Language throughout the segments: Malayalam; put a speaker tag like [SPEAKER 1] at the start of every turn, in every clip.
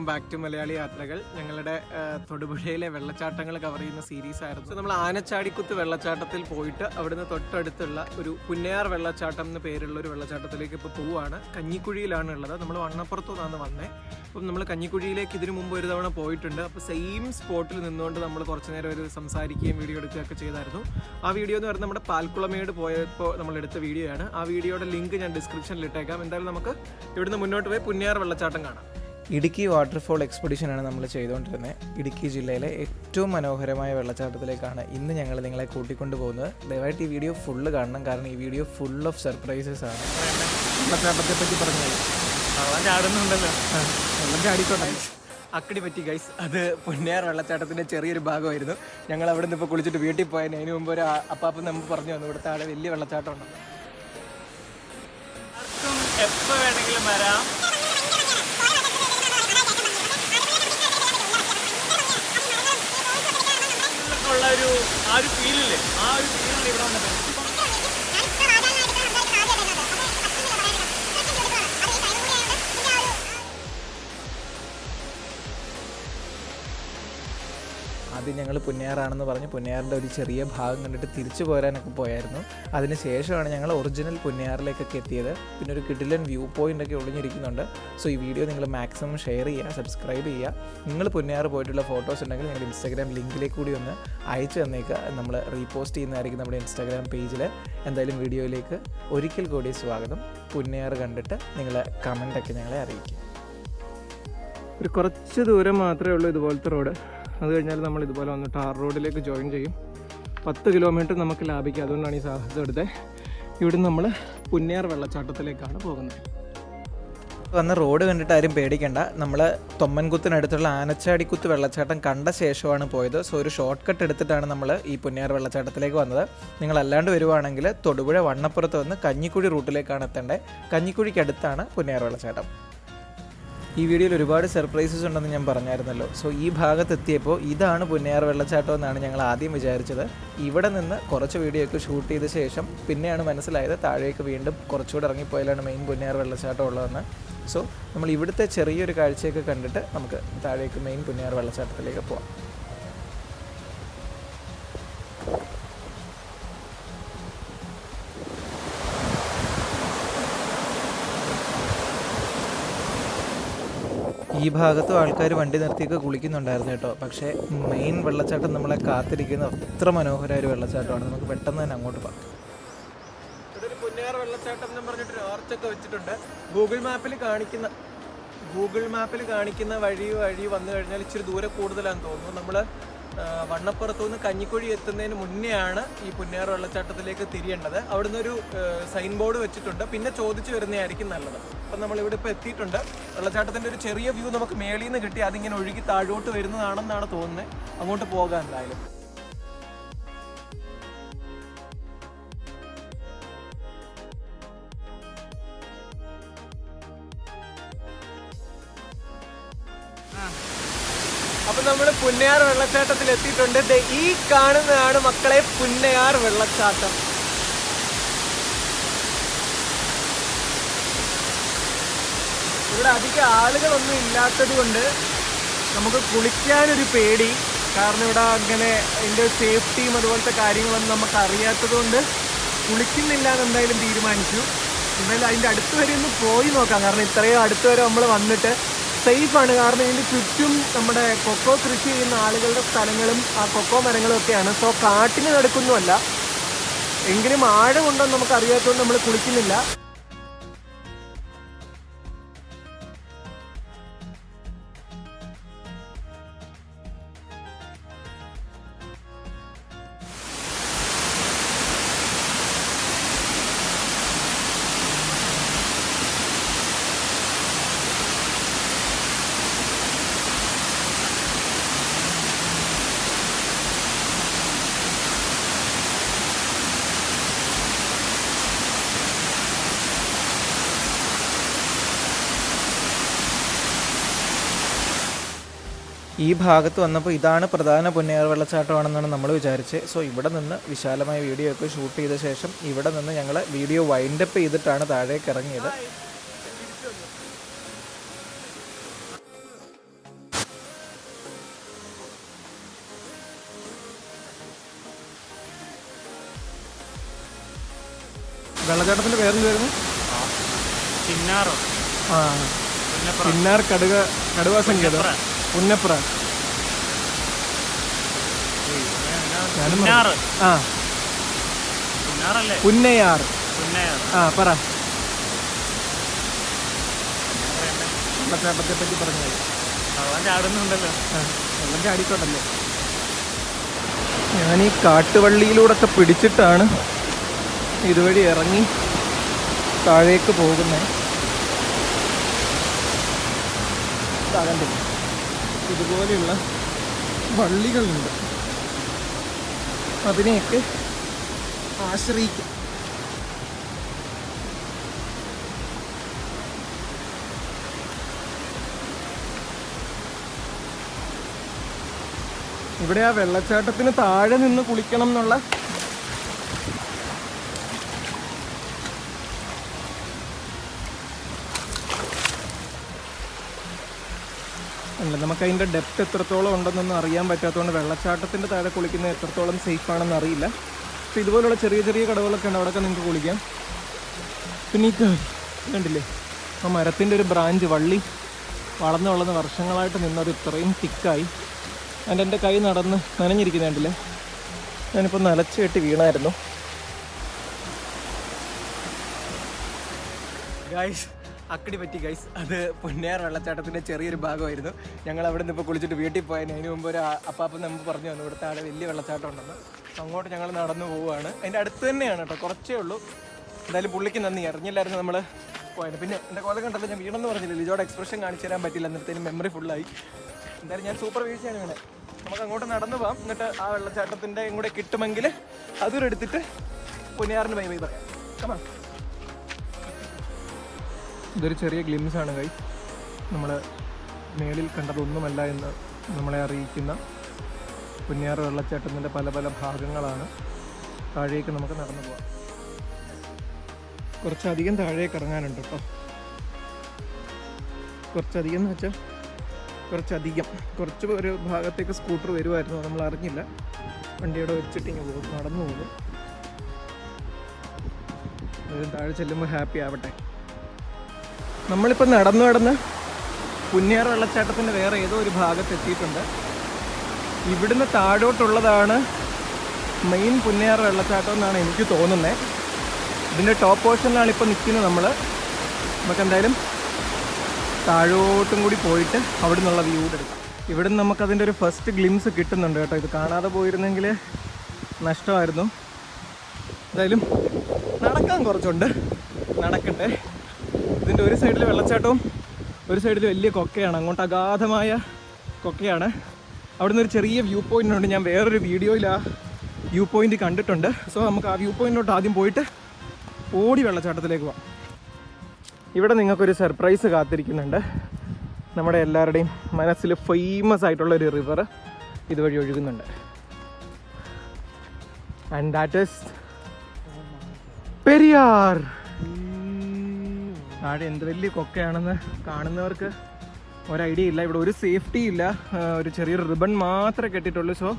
[SPEAKER 1] വെൽക്കം ബാക്ക് ടു മലയാളി യാത്രകൾ. ഞങ്ങളുടെ തൊടുപുഴയിലെ വെള്ളച്ചാട്ടങ്ങൾ കവർ ചെയ്യുന്ന സീരീസ് ആയിരുന്നു. സോ നമ്മൾ ആനച്ചാടിക്കുത്ത് വെള്ളച്ചാട്ടത്തിൽ പോയിട്ട് അവിടുന്ന് തൊട്ടടുത്തുള്ള ഒരു പുന്നയാർ വെള്ളച്ചാട്ടം എന്ന് പേരുള്ള ഒരു വെള്ളച്ചാട്ടത്തിലേക്ക് ഇപ്പോൾ പോവുകയാണ്. കഞ്ഞിക്കുഴിയിലാണ് ഉള്ളത്. നമ്മൾ വണ്ണപ്പുറത്തു നിന്നാണ് വന്നത്. അപ്പം നമ്മൾ കഞ്ഞിക്കുഴിയിലേക്ക് ഇതിനു മുമ്പ് ഒരു തവണ പോയിട്ടുണ്ട്. അപ്പോൾ സെയിം സ്പോട്ടിൽ നിന്നുകൊണ്ട് നമ്മൾ കുറച്ച് നേരം ഒരു സംസാരിക്കുകയും വീഡിയോ എടുക്കുകയൊക്കെ ചെയ്തായിരുന്നു. ആ വീഡിയോ എന്ന് പറയുന്നത് നമ്മുടെ പാൽക്കുളമേട് പോയപ്പോൾ നമ്മളെടുത്ത വീഡിയോ ആണ്. ആ വീഡിയോയുടെ ലിങ്ക് ഞാൻ ഡിസ്ക്രിപ്ഷനിൽ ഇട്ടേക്കാം. എന്തായാലും നമുക്ക് ഇവിടുന്ന് മുന്നോട്ട് പോയി പുന്നയാർ വെള്ളച്ചാട്ടം കാണാം. ഇടുക്കി വാട്ടർഫോൾ എക്സ്പെഡിഷനാണ് നമ്മൾ ചെയ്തുകൊണ്ടിരുന്നത്. ഇടുക്കി ജില്ലയിലെ ഏറ്റവും മനോഹരമായ വെള്ളച്ചാട്ടത്തിലേക്കാണ് ഇന്ന് ഞങ്ങൾ നിങ്ങളെ കൂട്ടിക്കൊണ്ട് പോകുന്നത്. ദയവായിട്ട് ഈ വീഡിയോ ഫുള്ള് കാണണം, കാരണം ഈ വീഡിയോ ഫുൾ ഓഫ് സർപ്രൈസസ് ആണ്. വെള്ളച്ചാട്ടത്തെ പറ്റി പറഞ്ഞാൽ വെള്ളം ചാടുന്നുണ്ടല്ലോ, വെള്ളം ചാടിക്കോട്ടെ. അക്കടി പറ്റി ഗൈസ്, അത് പുന്നയാർ വെള്ളച്ചാട്ടത്തിൻ്റെ ചെറിയൊരു ഭാഗമായിരുന്നു. ഞങ്ങൾ അവിടെ നിന്ന് ഇപ്പോൾ കുളിച്ചിട്ട് വീട്ടിൽ പോയതിന് അതിന് മുമ്പ് ഒരു അപ്പാപ്പൻ നമുക്ക് പറഞ്ഞു തന്നു ഇവിടുത്തെ ആളെ വലിയ വെള്ളച്ചാട്ടം ഉണ്ടെന്ന്. എപ്പോൾ വേണമെങ്കിലും വരാം. ആ ഒരു ഫീലില്ലേ, ആ ഒരു ഫീലാണ് ഇവിടെ വന്നത്. ആദ്യം ഞങ്ങൾ പുന്നയാറാണെന്ന് പറഞ്ഞ് പുന്നയാറിൻ്റെ ഒരു ചെറിയ ഭാഗം കണ്ടിട്ട് തിരിച്ചു പോരാനൊക്കെ പോയായിരുന്നു. അതിന് ശേഷമാണ് ഞങ്ങൾ ഒറിജിനൽ പുന്നയാറിലേക്കൊക്കെ എത്തിയത്. പിന്നെ ഒരു കിടിലൻ വ്യൂ പോയിൻ്റൊക്കെ ഒളിഞ്ഞിരിക്കുന്നുണ്ട്. സോ ഈ വീഡിയോ നിങ്ങൾ മാക്സിമം ഷെയർ ചെയ്യുക, സബ്സ്ക്രൈബ് ചെയ്യുക. നിങ്ങൾ പുന്നയാർ പോയിട്ടുള്ള ഫോട്ടോസ് ഉണ്ടെങ്കിൽ നിങ്ങൾ ഇൻസ്റ്റാഗ്രാം ലിങ്കിലേക്ക് കൂടി ഒന്ന് അയച്ചു തന്നേക്കുക. നമ്മൾ റീപോസ്റ്റ് ചെയ്യുന്നതായിരിക്കും നമ്മുടെ ഇൻസ്റ്റാഗ്രാം പേജിൽ. എന്തായാലും വീഡിയോയിലേക്ക് ഒരിക്കൽ കൂടി സ്വാഗതം. പുന്നയാർ കണ്ടിട്ട് നിങ്ങൾ കമൻറ്റൊക്കെ ഞങ്ങളെ അറിയിക്കുക. ഒരു കുറച്ച് ദൂരം മാത്രമേ ഉള്ളൂ ഇതുപോലത്തെ റോഡ്. അത് കഴിഞ്ഞാൽ നമ്മൾ ഇതുപോലെ വന്ന് ടാർ റോഡിലേക്ക് ജോയിൻ ചെയ്യും. 10 കിലോമീറ്റർ നമുക്ക് ലാഭിക്കാം. അതുകൊണ്ടാണ് ഈ സാഹസം എടുത്തത്. ഇവിടുന്ന് നമ്മൾ പുന്നയാർ വെള്ളച്ചാട്ടത്തിലേക്കാണ് പോകുന്നത്. വന്ന റോഡ് കണ്ടിട്ട് ആരും പേടിക്കേണ്ട. നമ്മൾ തൊമ്മൻകുത്തിനടുത്തുള്ള ആനച്ചാടിക്കുത്ത് വെള്ളച്ചാട്ടം കണ്ട ശേഷമാണ് പോയത്. സോ ഒരു ഷോർട്ട് കട്ട് എടുത്തിട്ടാണ് നമ്മൾ ഈ പുന്നയാർ വെള്ളച്ചാട്ടത്തിലേക്ക് വന്നത്. നിങ്ങൾ അല്ലാണ്ട് വരുവാണെങ്കിൽ തൊടുപുഴ വണ്ണപ്പുറത്ത് വന്ന് കഞ്ഞിക്കുഴി റൂട്ടിലേക്കാണ് എത്തേണ്ടത്. കഞ്ഞിക്കുഴിക്കടുത്താണ് പുന്നയാർ വെള്ളച്ചാട്ടം. ഈ വീഡിയോയിൽ ഒരുപാട് സർപ്രൈസസ് ഉണ്ടെന്ന് ഞാൻ പറഞ്ഞായിരുന്നല്ലോ. സോ ഈ ഭാഗത്തെത്തിയപ്പോൾ ഇതാണ് പുന്നയാർ വെള്ളച്ചാട്ടം എന്നാണ് ഞങ്ങൾ ആദ്യം വിചാരിച്ചത്. ഇവിടെ നിന്ന് കുറച്ച് വീഡിയോ ഒക്കെ ഷൂട്ട് ചെയ്ത ശേഷം പിന്നെയാണ് മനസ്സിലായത് താഴേക്ക് വീണ്ടും കുറച്ചുകൂടെ ഇറങ്ങിപ്പോയാലാണ് മെയിൻ പുന്നയാർ വെള്ളച്ചാട്ടം ഉള്ളതെന്ന്. സോ നമ്മൾ ഇവിടുത്തെ ചെറിയൊരു കാഴ്ചയൊക്കെ കണ്ടിട്ട് നമുക്ക് താഴേക്ക് മെയിൻ പുന്നയാർ വെള്ളച്ചാട്ടത്തിലേക്ക് പോവാം. ഈ ഭാഗത്തും ആൾക്കാർ വണ്ടി നിർത്തിയൊക്കെ കുളിക്കുന്നുണ്ടായിരുന്നു കേട്ടോ. പക്ഷേ മെയിൻ വെള്ളച്ചാട്ടം നമ്മളെ കാത്തിരിക്കുന്ന അത്ര മനോഹരമായ ഒരു വെള്ളച്ചാട്ടമാണ്. നമുക്ക് പെട്ടെന്ന് തന്നെ അങ്ങോട്ട് പോകാം. ഇവിടെ ഒരു പുന്നയാർ വെള്ളച്ചാട്ടം എന്ന് പറഞ്ഞിട്ടൊരു ആർച്ചൊക്കെ വെച്ചിട്ടുണ്ട്. ഗൂഗിൾ മാപ്പിൽ കാണിക്കുന്ന വഴി വന്നു കഴിഞ്ഞാൽ ഇച്ചിരി ദൂരം കൂടുതലാണെന്ന് തോന്നുന്നു. നമ്മൾ വണ്ണപ്പുറത്തു നിന്ന് കഞ്ഞിക്കുഴി എത്തുന്നതിന് മുന്നെയാണ് ഈ പുന്നയാർ വെള്ളച്ചാട്ടത്തിലേക്ക് തിരിയേണ്ടത്. അവിടുന്ന് ഒരു സൈൻ ബോർഡ് വെച്ചിട്ടുണ്ട്. പിന്നെ ചോദിച്ചു വരുന്നതായിരിക്കും നല്ലത്. അപ്പം നമ്മളിവിടെ ഇപ്പോൾ എത്തിയിട്ടുണ്ട്. വെള്ളച്ചാട്ടത്തിൻ്റെ ഒരു ചെറിയ വ്യൂ നമുക്ക് മേളിൽ നിന്ന് കിട്ടി. അതിങ്ങനെ ഒഴുകി താഴോട്ട് വരുന്നതാണെന്നാണ് തോന്നുന്നത്. അങ്ങോട്ട് പോകാം എന്തായാലും. അപ്പം നമ്മൾ പുന്നയാർ വെള്ളച്ചാട്ടത്തിൽ എത്തിയിട്ടുണ്ട്. ഈ കാണുന്നതാണ് മക്കളെ പുന്നയാർ വെള്ളച്ചാട്ടം. ഇവിടെ അധികം ആളുകളൊന്നും ഇല്ലാത്തത് കൊണ്ട് നമുക്ക് കുളിക്കാനൊരു പേടി. കാരണം ഇവിടെ അങ്ങനെ അതിൻ്റെ സേഫ്റ്റിയും അതുപോലത്തെ കാര്യങ്ങളൊന്നും നമുക്ക് അറിയാത്തത് കൊണ്ട് കുളിക്കുന്നില്ല എന്ന് എന്തായാലും തീരുമാനിച്ചു. എന്തായാലും അതിൻ്റെ അടുത്ത് വരെ ഒന്ന് പോയി നോക്കാം. കാരണം ഇത്രയും അടുത്ത് വരെ നമ്മൾ വന്നിട്ട് സേഫാണ്. കാരണം ഇതിൻ്റെ ചുറ്റും നമ്മുടെ കൊക്കോ കൃഷി ചെയ്യുന്ന ആളുകളുടെ സ്ഥലങ്ങളും ആ കൊക്കോ മരങ്ങളും ഒക്കെയാണ്. സോ കാട്ടിന് നടക്കുന്നതല്ല, എങ്കിലും ആഴമുണ്ടോ നമുക്ക് അറിയാത്തതുകൊണ്ട് നമ്മൾ കുളിക്കുന്നില്ല. ഈ ഭാഗത്ത് വന്നപ്പോൾ ഇതാണ് പ്രധാന പുന്നയാർ വെള്ളച്ചാട്ടമാണെന്നാണ് നമ്മൾ വിചാരിച്ചത്. സോ ഇവിടെ നിന്ന് വിശാലമായ വീഡിയോ ഒക്കെ ഷൂട്ട് ചെയ്ത ശേഷം ഇവിടെ നിന്ന് ഞങ്ങൾ വീഡിയോ വൈൻഡപ്പ് ചെയ്തിട്ടാണ് താഴേക്ക് ഇറങ്ങിയത്.
[SPEAKER 2] വെള്ളച്ചാട്ടത്തിൻ്റെ പേരെന്തായിരുന്നു?
[SPEAKER 3] ചിന്നാറോ?
[SPEAKER 2] ആ, ചിന്നാർ കടുവ സങ്കേതം, പുന്നപ്ര. ആ, പുന്നയാർ. ആ, പറ. വെള്ളച്ചാട്ടത്തെ പറ്റി പറഞ്ഞാൽ വെള്ളം ചാടിക്കോട്ടല്ലേ. ഞാൻ ഈ കാട്ടുവള്ളിയിലൂടെ പിടിച്ചിട്ടാണ് ഇതുവഴി ഇറങ്ങി താഴേക്ക് പോകുന്നത്. കണ്ടില്ല, ഇതുപോലെയുള്ള വള്ളികളുണ്ട്, അതിനെയൊക്കെ ആശ്രയിക്കും. ഇവിടെ ആ വെള്ളച്ചാട്ടത്തിന് താഴെ നിന്ന് കുളിക്കണം എന്നുള്ള അല്ല, നമുക്ക് അതിൻ്റെ ഡെപ്ത് എത്രത്തോളം ഉണ്ടെന്നൊന്നും അറിയാൻ പറ്റാത്തതുകൊണ്ട് വെള്ളച്ചാട്ടത്തിൻ്റെ താഴെ കുളിക്കുന്നത് എത്രത്തോളം സേഫ് ആണെന്ന് അറിയില്ല. പക്ഷെ ഇതുപോലുള്ള ചെറിയ ചെറിയ കടകളൊക്കെ ഉണ്ട്, അവിടെയൊക്കെ നിങ്ങൾക്ക് കുളിക്കാം. പിന്നെ ഈ കണ്ടില്ലേ, ആ മരത്തിൻ്റെ ഒരു ബ്രാഞ്ച് വള്ളി വളർന്ന് വർഷങ്ങളായിട്ട് നിന്നത് ഇത്രയും തിക്കായി. അതിൻ്റെ എൻ്റെ കൈ നനഞ്ഞിരിക്കുന്നത് കണ്ടില്ലേ. ഞാനിപ്പോൾ നനച്ച് കെട്ടി വീണായിരുന്നു. ഗൈസ്, അക്കടി പറ്റി ഗൈസ്. അത് പുന്നയാർ വെള്ളച്ചാട്ടത്തിൻ്റെ ചെറിയൊരു ഭാഗമായിരുന്നു. ഞങ്ങൾ അവിടെ നിന്ന് ഇപ്പോൾ കുളിച്ചിട്ട് വീട്ടിൽ പോയതിന് അതിന് മുമ്പ് ഒരു അപ്പാപ്പൻ നമ്മൾ പറഞ്ഞു തന്നു ഇവിടുത്തെ ആടെ വലിയ വെള്ളച്ചാട്ടം ഉണ്ടെന്ന്. അങ്ങോട്ട് ഞങ്ങൾ നടന്നു പോവുകയാണ്. അതിൻ്റെ അടുത്ത് തന്നെയാണ് കേട്ടോ, കുറച്ചേ ഉള്ളൂ. എന്തായാലും പുള്ളിക്ക് നന്ദി, അറിഞ്ഞില്ലായിരുന്നു നമ്മൾ പോയത്. പിന്നെ എൻ്റെ കോലം കണ്ടല്ലോ, ഞാൻ വീണെന്ന് പറഞ്ഞില്ല, ലിജോയുടെ എക്സ്പ്രഷൻ കാണിച്ചു തരാൻ പറ്റില്ല, എന്നിടത്തേനും മെമ്മറി ഫുള്ളായി. എന്തായാലും ഞാൻ സൂപ്പർ വീഴ്ചയാണ് വീണേ. നമുക്ക് അങ്ങോട്ട് നടന്നു പോകാം, എന്നിട്ട് ആ വെള്ളച്ചാട്ടത്തിൻ്റെ കൂടെ കിട്ടുമെങ്കിൽ അതും എടുത്തിട്ട് പുന്നയാറിന് ബൈ പറയാം. കമാ. ഇതൊരു ചെറിയ ഗ്ലിംസാണ് ഗൈസ്, നമ്മൾ മേളിൽ കണ്ടതൊന്നുമല്ല എന്ന് നമ്മളെ അറിയിക്കുന്ന പുന്നയാർ വെള്ളച്ചാട്ടത്തിൻ്റെ പല പല ഭാഗങ്ങളാണ്. താഴേക്ക് നമുക്ക് നടന്നു പോകാം. കുറച്ചധികം താഴേക്ക് ഇറങ്ങാനുണ്ട് കേട്ടോ. കുറച്ചധികം എന്ന് വെച്ചാൽ കുറച്ച് ഒരു ഭാഗത്തേക്ക് സ്കൂട്ടർ വരുമായിരുന്നു, നമ്മൾ അറിഞ്ഞില്ല. വണ്ടിയോടെ വെച്ചിട്ട് ഇങ്ങനെ പോകും, നടന്നു പോകും. താഴെ ചെല്ലുമ്പോൾ ഹാപ്പി ആവട്ടെ. നമ്മളിപ്പോൾ നടന്ന് പുന്നയാർ വെള്ളച്ചാട്ടത്തിൻ്റെ വേറെ ഏതോ ഒരു ഭാഗത്ത് എത്തിയിട്ടുണ്ട്. ഇവിടുന്ന് താഴോട്ടുള്ളതാണ് മെയിൻ പുന്നയാർ വെള്ളച്ചാട്ടം എന്നാണ് എനിക്ക് തോന്നുന്നത്. ഇതിൻ്റെ ടോപ്പ് പോർഷനിലാണ് ഇപ്പോൾ നിൽക്കുന്നത് നമ്മൾ. നമുക്കെന്തായാലും താഴോട്ടും കൂടി പോയിട്ട് അവിടെ നിന്നുള്ള വ്യൂ എടുക്കാം. ഇവിടുന്ന് നമുക്കതിൻ്റെ ഒരു ഫസ്റ്റ് ഗ്ലിംസ് കിട്ടുന്നുണ്ട് കേട്ടോ. ഇത് കാണാതെ പോയിരുന്നെങ്കിൽ നഷ്ടമായിരുന്നു. എന്തായാലും നടക്കാൻ കുറച്ചുണ്ട്, നടക്കട്ടെ. ഇതിൻ്റെ ഒരു സൈഡിൽ വെള്ളച്ചാട്ടവും ഒരു സൈഡിൽ വലിയ കൊക്കയാണ്, അങ്ങോട്ട് അഗാധമായ കൊക്കയാണ്. അവിടെ നിന്ന് ഒരു ചെറിയ വ്യൂ പോയിൻ്റ് ഉണ്ട്. ഞാൻ വേറൊരു വീഡിയോയിൽ ആ വ്യൂ പോയിൻ്റ് കണ്ടിട്ടുണ്ട്. സോ നമുക്ക് ആ വ്യൂ പോയിൻറ്റിലോട്ട് ആദ്യം പോയിട്ട് ഓടി വെള്ളച്ചാട്ടത്തിലേക്ക് പോകാം. ഇവിടെ നിങ്ങൾക്കൊരു സർപ്രൈസ് കാത്തിരിക്കുന്നുണ്ട്. നമ്മുടെ എല്ലാവരുടെയും മനസ്സിൽ ഫേമസ് ആയിട്ടുള്ളൊരു റിവർ ഇതുവഴി ഒഴുകുന്നുണ്ട്. And that is Periyar. താഴെ എന്ത് വലിയ കൊക്കയാണെന്ന് കാണുന്നവർക്ക് ഒരു ഐഡിയ ഇല്ല. ഇവിടെ ഒരു സേഫ്റ്റി ഇല്ല, ഒരു ചെറിയൊരു റിബൺ മാത്രമേ കെട്ടിയിട്ടുള്ളൂ. So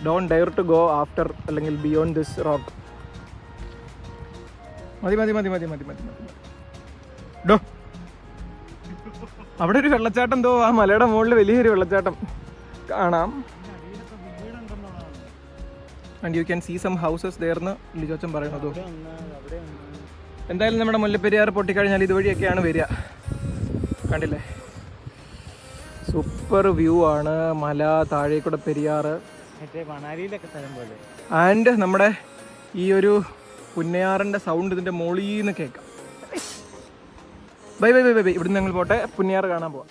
[SPEAKER 2] don't dare to go after അല്ലെങ്കിൽ ബിയോണ്ട് ദിസ് റോക്ക്. മതി. ഡോ, അവിടെ ഒരു വെള്ളച്ചാട്ടം എന്തോ, ആ മലയുടെ മുകളിൽ വലിയൊരു വെള്ളച്ചാട്ടം കാണാം. And you can see some houses there എന്ന് ലിജോച്ചൻ പറയണതോ. എന്തായാലും നമ്മുടെ മുല്ലപ്പെരിയാർ പൊട്ടിക്കഴിഞ്ഞാൽ ഇതുവഴിയൊക്കെയാണ് വരിക. കണ്ടില്ലേ, സൂപ്പർ വ്യൂ ആണ്. മല, താഴേക്കൂടെ പെരിയാർ. ആൻഡ് നമ്മുടെ ഈ ഒരു പുന്നയാറിൻ്റെ സൗണ്ട് ഇതിൻ്റെ മോളിൽ നിന്ന് കേൾക്കാം. ബൈ. ഇവിടുന്ന് ഞങ്ങൾ പോട്ടെ, പുന്നയാർ കാണാൻ പോവാം.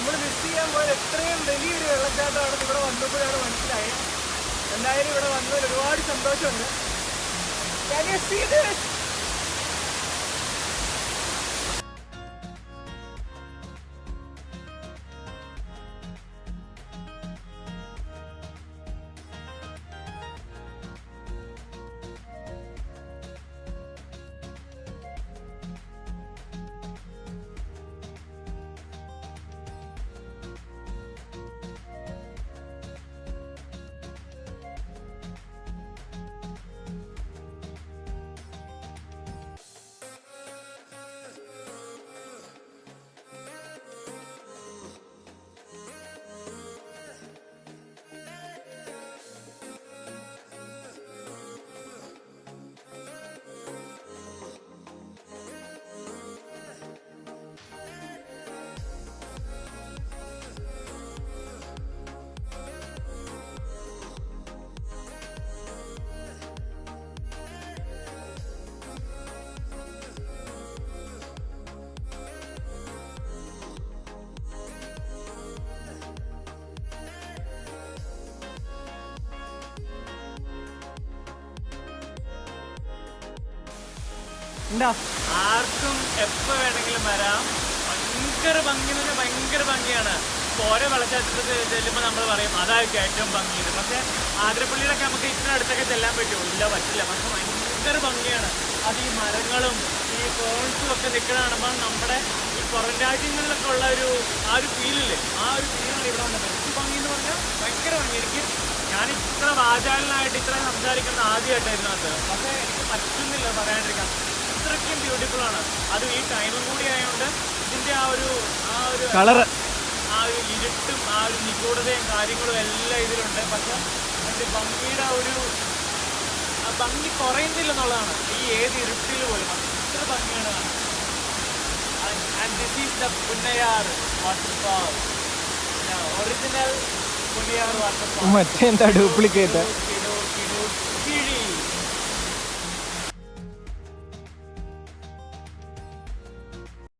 [SPEAKER 2] നമ്മൾ മിസ് ചെയ്യാൻ പോയത് എത്രയും വലിയൊരു വെള്ളച്ചാട്ടമാണെന്ന് ഇവിടെ വന്നപ്പോഴാണ് മനസ്സിലായത്. എന്തായാലും ഇവിടെ വന്നതിൽ ഒരുപാട് സന്തോഷമുണ്ട്. Can you see this? എന്താ
[SPEAKER 3] ആർക്കും എപ്പോൾ വേണമെങ്കിലും വരാം. ഭയങ്കര ഭംഗി എന്ന് പറഞ്ഞാൽ ഭയങ്കര ഭംഗിയാണ്. ഇപ്പോൾ ഓരോ വെള്ളച്ചാട്ടത്തിൽ ചെല്ലുമ്പോൾ നമ്മൾ പറയും അതായിരിക്കും ഏറ്റവും ഭംഗിയത്. പക്ഷേ ആതിരപ്പള്ളിയിലൊക്കെ നമുക്ക് ഇത്ര അടുത്തൊക്കെ ചെല്ലാൻ പറ്റുമോ? ഇല്ല, പറ്റില്ല. പക്ഷെ ഭയങ്കര ഭംഗിയാണ്. അത് ഈ മരങ്ങളും ഈ ഫോൾസും ഒക്കെ നിൽക്കണ കാണുമ്പോൾ നമ്മുടെ ഈ പുറം രാജ്യങ്ങളിലൊക്കെ ഉള്ള ആ ഒരു ഫീലില്ലേ, ആ ഒരു ഫീലാണ് ഇവിടെ വന്നത്. എന്ത് ഭംഗി എന്ന് പറഞ്ഞാൽ ഭയങ്കര ഭംഗി. ഞാൻ ഇത്ര വാചാലനായിട്ട് ഇത്ര സംസാരിക്കുന്ന ആദ്യമായിട്ടായിരുന്നു അത്. പക്ഷേ എനിക്ക് പറ്റുന്നില്ല പറയാണ്ടിരിക്കാൻ. അത്രയ്ക്കും ബ്യൂട്ടിഫുൾ ആണ്. അത് ഈ ടൈമും കൂടി ആയതുകൊണ്ട് ഇതിൻ്റെ ആ ഒരു
[SPEAKER 2] കളറ്,
[SPEAKER 3] ആ ഒരു ഇരുട്ടും ആ ഒരു നിഗൂഢതയും കാര്യങ്ങളും എല്ലാം ഇതിലുണ്ട്. പക്ഷെ അതിൻ്റെ ഭംഗിയുടെ ആ ഭംഗി കുറയുന്നില്ലെന്നുള്ളതാണ്. ഈ ഏത് ഇരുട്ടിൽ പോലും അത്ര ഭംഗിയാണ്. And this is the Punnayar waterfall, original Punnayar waterfall.
[SPEAKER 2] മറ്റേ എന്താ ഡ്യൂപ്ലിക്കേറ്റ്?